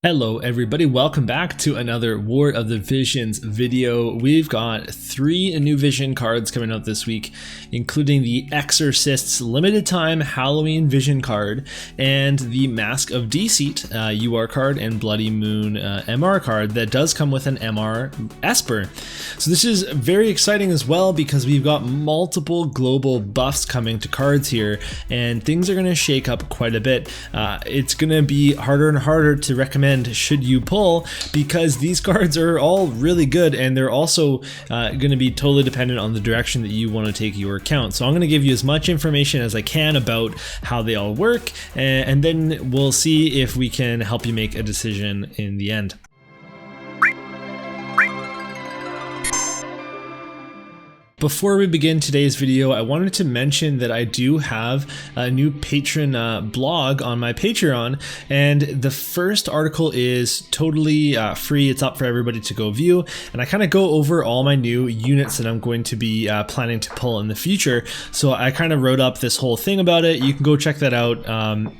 Hello everybody, welcome back to another War of the Visions video. We've got 3 new Vision cards coming out this week, including the Exorcists limited time Halloween Vision card and the Mask of Deceit UR card and Bloody Moon MR card that does come with an MR Esper. So this is very exciting as well because we've got multiple global buffs coming to cards here and things are going to shake up quite a bit. It's going to be harder and harder to recommend should you pull because these cards are all really good and they're also going to be totally dependent on the direction that you want to take your account. So I'm going to give you as much information as I can about how they all work and then we'll see if we can help you make a decision in the end. Before we begin today's video, I wanted to mention that I do have a new patron blog on my Patreon, and the first article is totally free. It's up for everybody to go view, and I kind of go over all my new units that I'm going to be planning to pull in the future. So I kind of wrote up this whole thing about it. You can go check that out.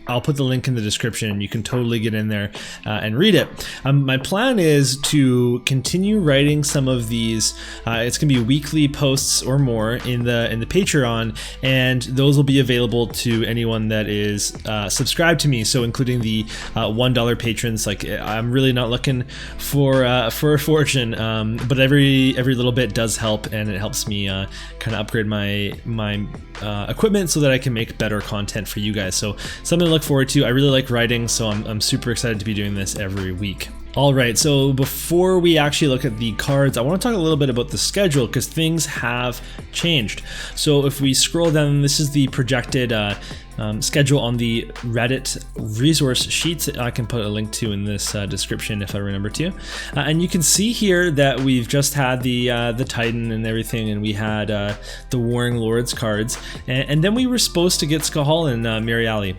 I'll put the link in the description. You can totally get in there and read it. My plan is to continue writing some of these. It's going to be weekly posts or more in the Patreon, and those will be available to anyone that is subscribed to me, so including the $1 patrons. Like, I'm really not looking for a fortune, but every little bit does help, and it helps me kind of upgrade my equipment so that I can make better content for you guys. So something to look forward to. I really like writing, so I'm super excited to be doing this every week. Alright, so before we actually look at the cards, I want to talk a little bit about the schedule because things have changed. So if we scroll down, this is the projected schedule on the Reddit resource sheets that I can put a link to in this description if I remember to. And you can see here that we've just had the Titan and everything, and we had the Warring Lords cards, and then we were supposed to get Skahal and Mary Alley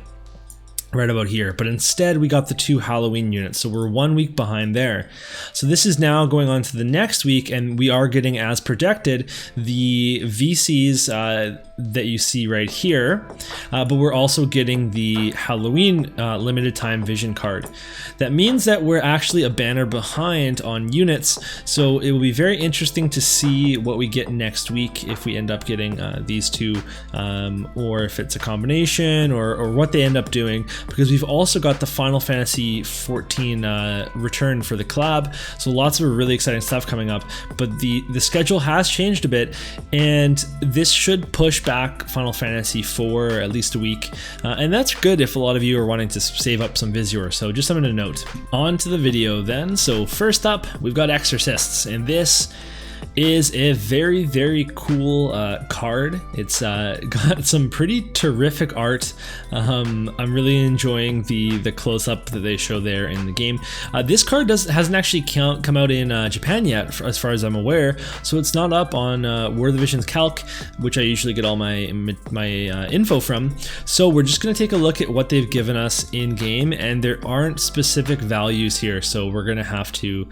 right about here, but instead we got the 2 Halloween units, so we're 1 week behind there. So this is now going on to the next week, and we are getting, as projected, the VCs that you see right here, but we're also getting the Halloween limited time Vision card. That means that we're actually a banner behind on units, so it will be very interesting to see what we get next week if we end up getting these 2, or if it's a combination, or what they end up doing, because we've also got the Final Fantasy XIV return for the collab, so lots of really exciting stuff coming up. But the schedule has changed a bit, and this should push back Final Fantasy IV at least a week, and that's good if a lot of you are wanting to save up some Visior, so just something to note. On to the video then. So first up, we've got Exorcists, and this is a very cool card. It's got some pretty terrific art. I'm really enjoying the close-up that they show there in the game. This card hasn't actually come out in Japan yet, as far as I'm aware, so it's not up on War of the Visions Calc, which I usually get all my info from. So we're just going to take a look at what they've given us in game, and there aren't specific values here, so we're going to have to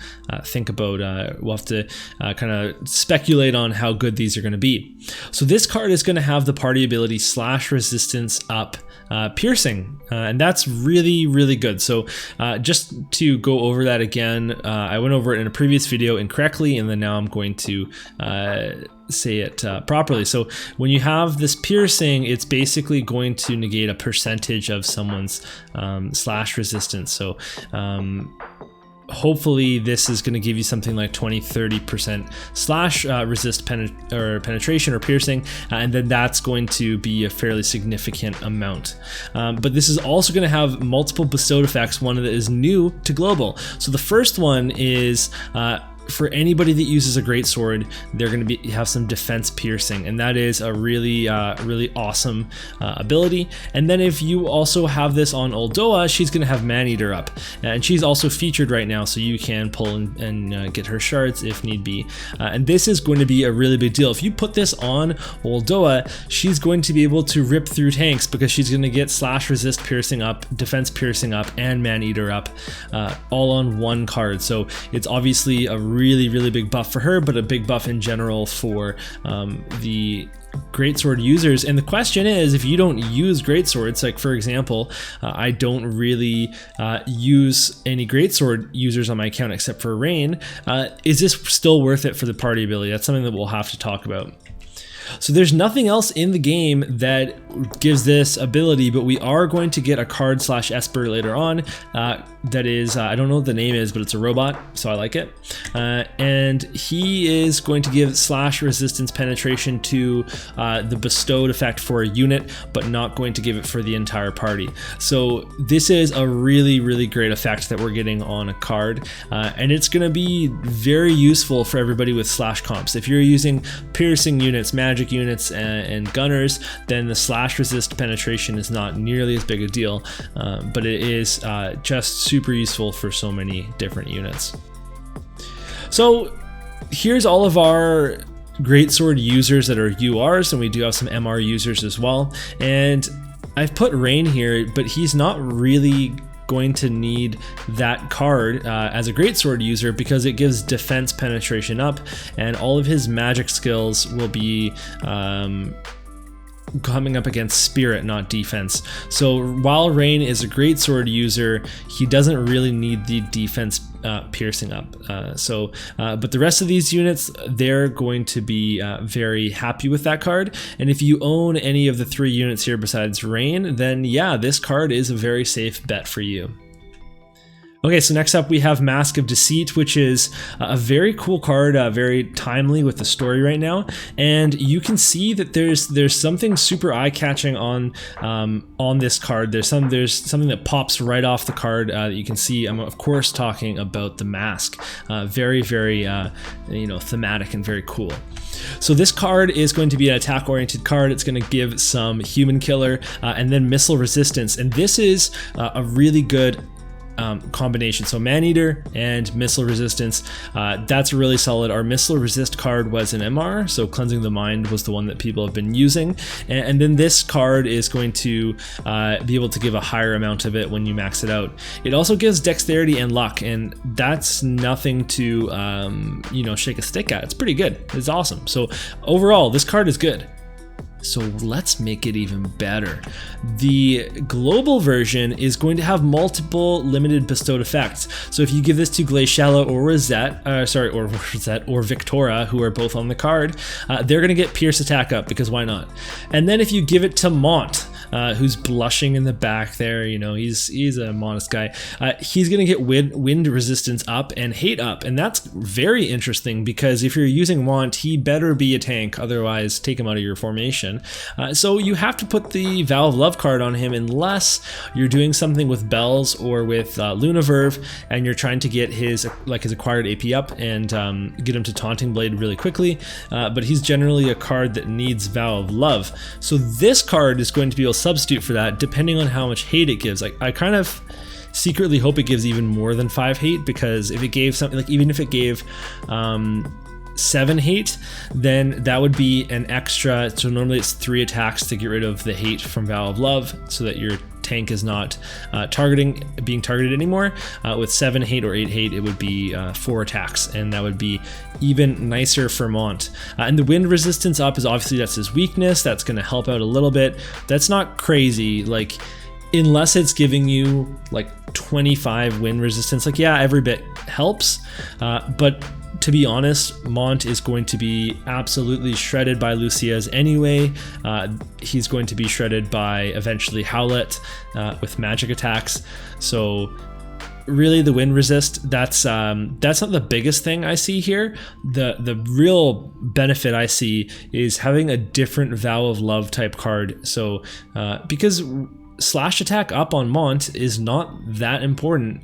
think about, we'll have to kind of speculate on how good these are going to be. So this card is going to have the party ability slash resistance up piercing, and that's really good. So just to go over that again, I went over it in a previous video incorrectly, and then now I'm going to say it properly. So when you have this piercing, it's basically going to negate a percentage of someone's slash resistance. So hopefully this is going to give you something like 20-30% slash resist penetration or piercing, and then that's going to be a fairly significant amount. But this is also going to have multiple bestowed effects, one that is new to global. So the first one is for anybody that uses a great sword, they're going to have some defense piercing, and that is a really awesome ability. And then if you also have this on Oldoa, she's going to have Maneater up, and she's also featured right now, so you can pull and get her shards if need be. And this is going to be a really big deal. If you put this on Oldoa, she's going to be able to rip through tanks because she's going to get slash resist piercing up, defense piercing up, and Maneater up, all on one card. So it's obviously a really big buff for her, but a big buff in general for the greatsword users. And the question is, if you don't use greatswords, like for example, I don't really use any greatsword users on my account except for Rain, is this still worth it for the party ability? That's something that we'll have to talk about. So there's nothing else in the game that gives this ability, but we are going to get a card / Esper later on that is, I don't know what the name is, but it's a robot, so I like it. And he is going to give / resistance penetration to the bestowed effect for a unit, but not going to give it for the entire party. So this is a really great effect that we're getting on a card, and it's going to be very useful for everybody with / comps. If you're using piercing units, magic units, and gunners, then the / resist penetration is not nearly as big a deal, but it is just super useful for so many different units. So here's all of our greatsword users that are URs, and we do have some MR users as well. And I've put Rain here, but he's not really going to need that card as a greatsword user because it gives defense penetration up, and all of his magic skills will be coming up against spirit, not defense. So while Rain is a greatsword user, he doesn't really need the defense piercing up. But the rest of these units, they're going to be very happy with that card. And if you own any of the 3 units here besides Rain, then yeah, this card is a very safe bet for you. Okay, so next up we have Mask of Deceit, which is a very cool card, very timely with the story right now. And you can see that there's something super eye-catching on this card. There's something that pops right off the card that you can see. I'm of course talking about the mask. Very thematic and very cool. So this card is going to be an attack-oriented card. It's going to give some human killer and then missile resistance, and this is a really good combination. So Maneater and missile resistance, that's really solid. Our missile resist card was an MR, so Cleansing the Mind was the one that people have been using, and then this card is going to be able to give a higher amount of it when you max it out. It also gives dexterity and luck, and that's nothing to shake a stick at. It's pretty good. It's awesome. So overall, this card is good. So let's make it even better. The global version is going to have multiple limited bestowed effects. So if you give this to Glaciella or Rosette, or Victoria, who are both on the card, they're going to get Pierce attack up, because why not? And then if you give it to Mont, who's blushing in the back there, he's a modest guy, he's going to get wind resistance up and hate up, and that's very interesting because if you're using Mont, he better be a tank, otherwise take him out of your formation. So you have to put the Vow of Love card on him unless you're doing something with Bells or with Lunaverve and you're trying to get his acquired AP up and get him to Taunting Blade really quickly, but he's generally a card that needs Vow of Love. So this card is going to be able to substitute for that depending on how much hate it gives. I kind of secretly hope it gives even more than 5 hate, because if it gave something even if it gave 7 hate, then that would be an extra. So normally it's 3 attacks to get rid of the hate from Vow of Love so that your tank is not being targeted anymore. With 7 hate or 8 hate, it would be 4 attacks, and that would be even nicer for Mont. And the wind resistance up is obviously that's his weakness. That's going to help out a little bit. That's not crazy, unless it's giving you 25 wind resistance. Every bit helps, but to be honest, Mont is going to be absolutely shredded by Lucia's anyway. He's going to be shredded by eventually Howlett with magic attacks. So really the wind resist, that's not the biggest thing I see here. The real benefit I see is having a different Vow of Love type card. So because slash attack up on Mont is not that important,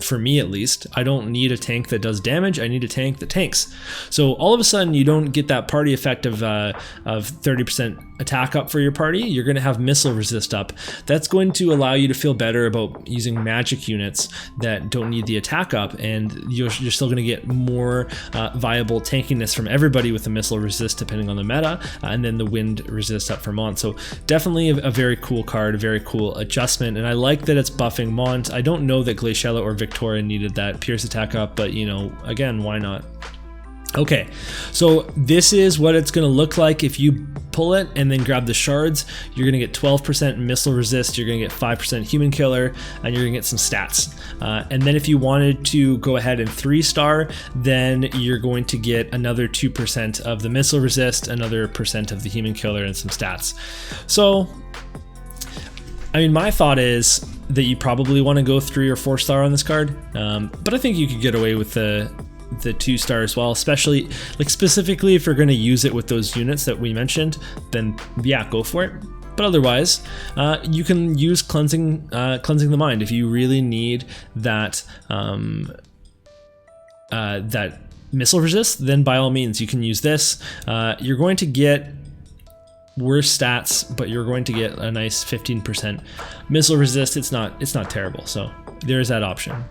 for me at least. I don't need a tank that does damage, I need a tank that tanks. So all of a sudden you don't get that party effect of 30% attack up for your party, you're going to have missile resist up. That's going to allow you to feel better about using magic units that don't need the attack up, and you're still going to get more viable tankiness from everybody with the missile resist depending on the meta, and then the wind resist up for Mont. So definitely a very cool card, a very cool adjustment, and I like that it's buffing Mont. I don't know that Glaciella or Victoria needed that Pierce attack up, but you know, again, why not? Okay, so this is what it's going to look like if you pull it and then grab the shards. You're going to get 12% missile resist, you're going to get 5% human killer, and you're going to get some stats. And then if you wanted to go ahead and 3-star, then you're going to get another 2% of the missile resist, another % of the human killer, and some stats. So, I mean, my thought is that you probably want to go 3 or 4-star on this card, but I think you could get away with the 2-star as well, especially like specifically if you're going to use it with those units that we mentioned, then yeah, go for it. But otherwise, you can use cleansing the mind if you really need that that missile resist. Then by all means, you can use this. You're going to get worse stats, but you're going to get a nice 15% missile resist. It's not terrible. So there's that option.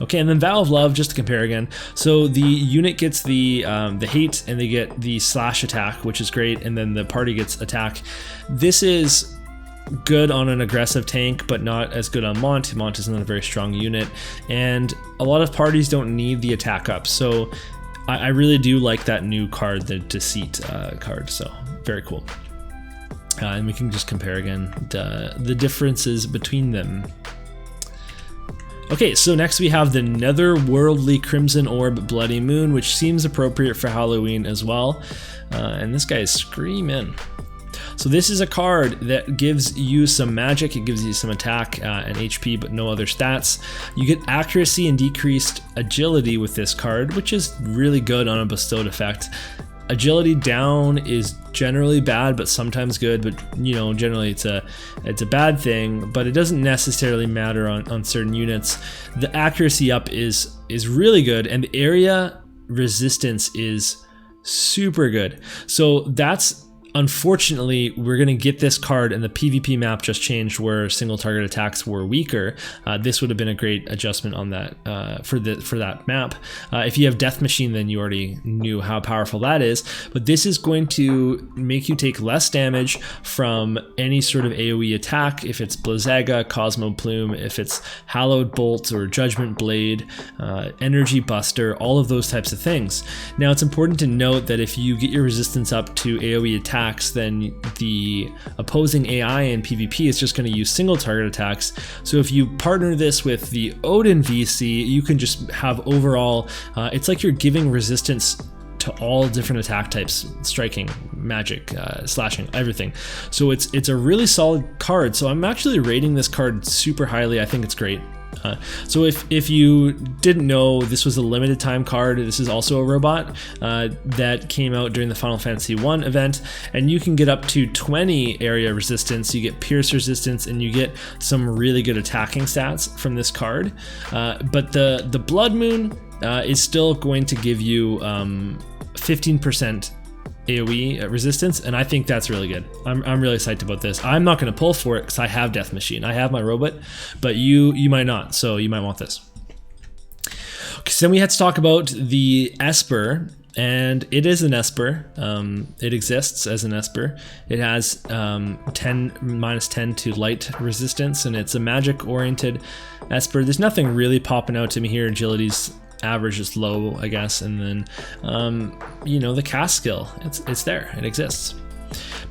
Okay, and then Vow of Love, just to compare again. So the unit gets the hate, and they get the slash attack, which is great, and then the party gets attack. This is good on an aggressive tank, but not as good on Mont. Mont is not a very strong unit, and a lot of parties don't need the attack up. So I really do like that new card, the Deceit card. So very cool. And we can just compare again the differences between them. Okay, so next we have the Netherworldly Crimson Orb Bloody Moon, which seems appropriate for Halloween as well. And this guy is screaming. So this is a card that gives you some magic, it gives you some attack and HP, but no other stats. You get accuracy and decreased agility with this card, which is really good on a bestowed effect. Agility down is generally bad, but sometimes good, but you know, generally it's a bad thing, but it doesn't necessarily matter on certain units. The accuracy up is really good, and the area resistance is super good. So that's, unfortunately, we're going to get this card, and the PvP map just changed where single target attacks were weaker. This would have been a great adjustment on that for that map. If you have Death Machine, then you already knew how powerful that is, but this is going to make you take less damage from any sort of AoE attack, if it's Blizzaga, Cosmo Plume, if it's Hallowed Bolt or Judgment Blade, Energy Buster, all of those types of things. Now it's important to note that if you get your resistance up to AoE attacks, then the opposing AI in PvP is just going to use single target attacks. So if you partner this with the Odin VC, you can just have overall, it's like you're giving resistance to all different attack types, striking, magic, slashing, everything. So it's a really solid card. So I'm actually rating this card super highly. I think it's great. So if you didn't know, this was a limited time card. This is also a robot that came out during the Final Fantasy 1 event, and you can get up to 20 area resistance, you get pierce resistance, and you get some really good attacking stats from this card. But the Blood Moon is still going to give you 15% AoE resistance, and I think that's really good. I'm really psyched about this. I'm not going to pull for it because I have Death Machine. I have my robot, but you might not, so you might want this. Okay, so then we had to talk about the Esper, and it is an Esper. It exists as an Esper. It has -10 to light resistance, and it's a magic-oriented Esper. There's nothing really popping out to me here. Agility's average is low, I guess, and then you know, the cast skill, it's there, it exists.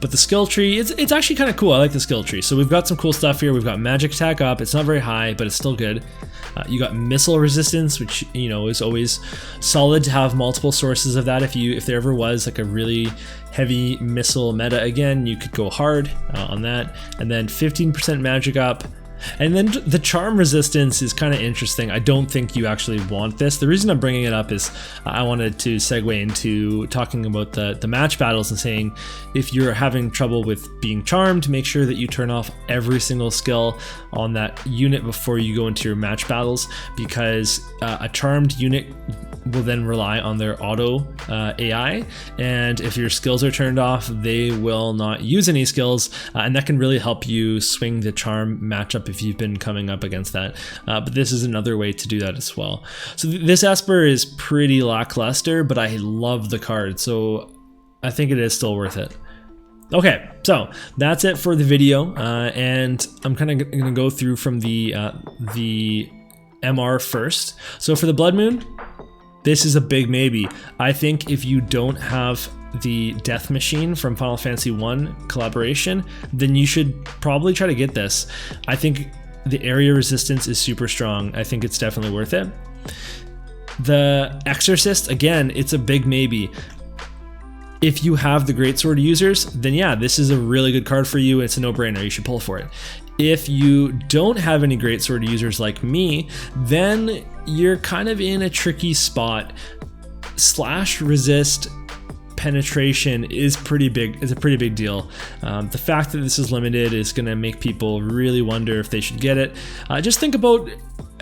But the skill tree, it's actually kind of cool. I like the skill tree. So we've got some cool stuff here. We've got magic attack up. It's not very high, but it's still good. You got missile resistance, which, you know, is always solid to have multiple sources of that. If there ever was like a really heavy missile meta again, you could go hard on that. And then 15% magic up. And then the charm resistance is kind of interesting. I don't think you actually want this. The reason I'm bringing it up is I wanted to segue into talking about the match battles and saying, if you're having trouble with being charmed, make sure that you turn off every single skill on that unit before you go into your match battles, because a charmed unit will then rely on their auto AI, and if your skills are turned off, they will not use any skills, and that can really help you swing the charm matchup if you've been coming up against that. But this is another way to do that as well. So this Esper is pretty lackluster, but I love the card, so I think it is still worth it. Okay, so that's it for the video, and I'm kind of gonna go through from the MR first. So for the Blood Moon, this is a big maybe. I think if you don't have the Death Machine from Final Fantasy 1 collaboration, then you should probably try to get this. I think the area resistance is super strong. I think it's definitely worth it. The Exorcist, again, it's a big maybe. If you have the Greatsword users, then yeah, this is a really good card for you. It's a no-brainer. You should pull for it. If you don't have any Greatsword users like me, then you're kind of in a tricky spot. Slash resist penetration is pretty big. It's a pretty big deal. The fact that this is limited is going to make people really wonder if they should get it. Just think about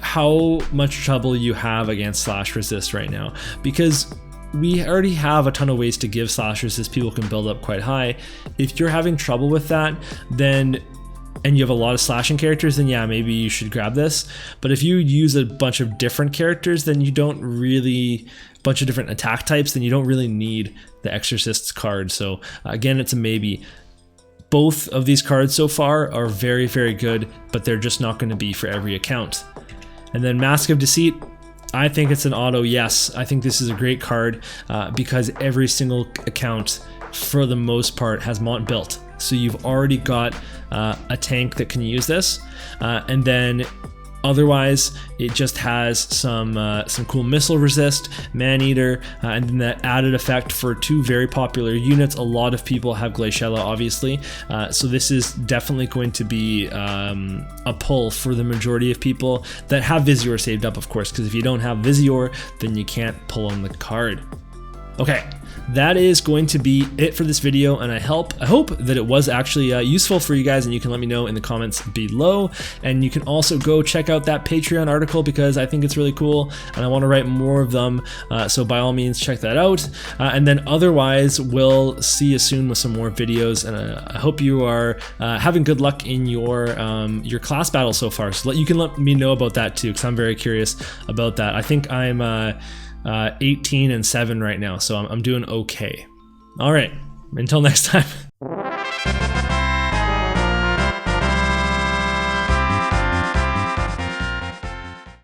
how much trouble you have against slash resist right now, because we already have a ton of ways to give slash resist. People can build up quite high. If you're having trouble with that, then and you have a lot of slashing characters, then yeah, maybe you should grab this. But if you use a bunch of different characters, then you don't really, bunch of different attack types, then you don't really need the Exorcist's card. So again, it's a maybe. Both of these cards so far are very, very good, but they're just not going to be for every account. And then Mask of Deceit, I think it's an auto yes. I think this is a great card because every single account, for the most part, has Mont built. So you've already got a tank that can use this, and then otherwise it just has some cool missile resist, man-eater, and then that added effect for two very popular units. A lot of people have Glaciella, obviously, so this is definitely going to be a pull for the majority of people that have Visior saved up, of course, because if you don't have Visior, then you can't pull on the card. Okay, that is going to be it for this video, and I hope that it was actually useful for you guys, and you can let me know in the comments below. And you can also go check out that Patreon article because I think it's really cool and I want to write more of them, so by all means check that out. And then otherwise, we'll see you soon with some more videos, and I hope you are having good luck in your class battle so far. So you can let me know about that too, because I'm very curious about that. I think I'm 18 and 7 right now, so I'm doing okay. All right, until next time.